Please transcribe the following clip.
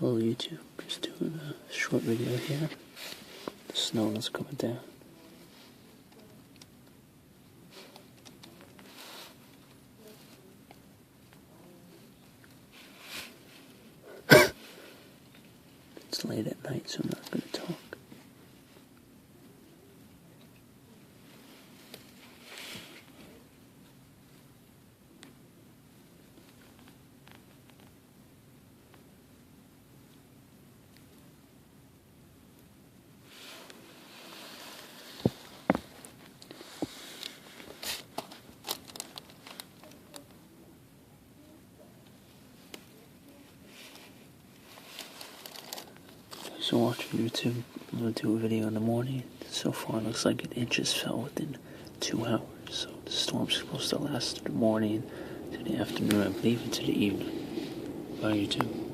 Hello YouTube, just doing a short video here. The snow is coming down. It's late at night, so I'm not going to talk. So watching YouTube, I'm going to do a video in the morning. So far it looks like an inch has fell within 2 hours. So the storm's supposed to last through the morning, to the afternoon, I believe into the evening. Bye YouTube.